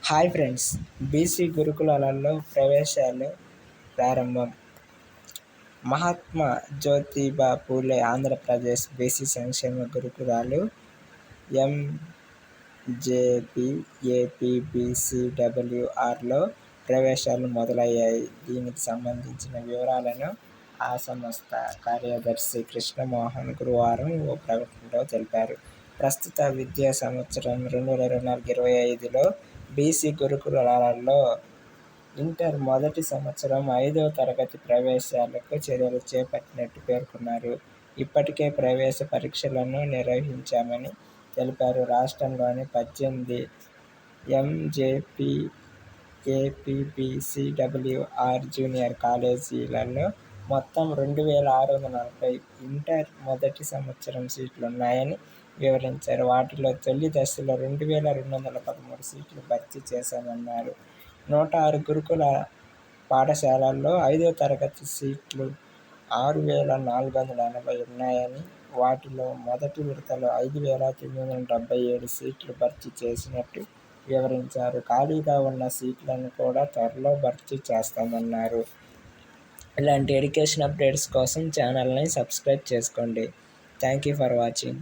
Hi friends, BC గురుకులాలలో ప్రవేశాలు ప్రారంభం. Mahatma Jyotiba Phule Andhra Pradesh BC సంక్షేమ గురుకులాలు ఎంజేపీఏపీబీసీడబ్ల్యూఆర్లో ప్రవేశాలు మొదలయ్యాయి. దీనికి సంబంధించిన వివరాలను ఆ సంస్థ కార్యదర్శి కృష్ణమోహన్ గురువారం ఓ ప్రకటనలో తెలిపారు. ప్రస్తుత విద్యా సంవత్సరం 2024-25లో బీసీ గురుకులాలలో ఇంటర్ మొదటి సంవత్సరం 5వ తరగతి ప్రవేశాలకు చర్యలు చేపట్టినట్టు పేర్కొన్నారు. ఇప్పటికే ప్రవేశ పరీక్షలను నిర్వహించామని తెలిపారు. రాష్ట్రంలోని 18 ఎంజేపీఏపీబీసీడబ్ల్యూఆర్ జూనియర్ కాలేజీలలో మొత్తం 2640 ఇంటర్ మొదటి సంవత్సరం సీట్లున్నాయని వివరించారు. వాటిలో తొలి దశలో 2213 సీట్లు భర్తీ చేశామన్నారు. 106 గురుకుల పాఠశాలల్లో 5వ తరగతి సీట్లు 6480 ఉన్నాయని, వాటిలో మొదటి విడతలో 5977 సీట్లు భర్తీ చేసినట్టు వివరించారు. ఖాళీగా ఉన్న సీట్లను కూడా త్వరలో భర్తీ చేస్తామన్నారు. ఇలాంటి ఎడ్యుకేషన్ అప్డేట్స్ కోసం ఛానల్ని సబ్స్క్రైబ్ చేసుకోండి. Thank you for watching.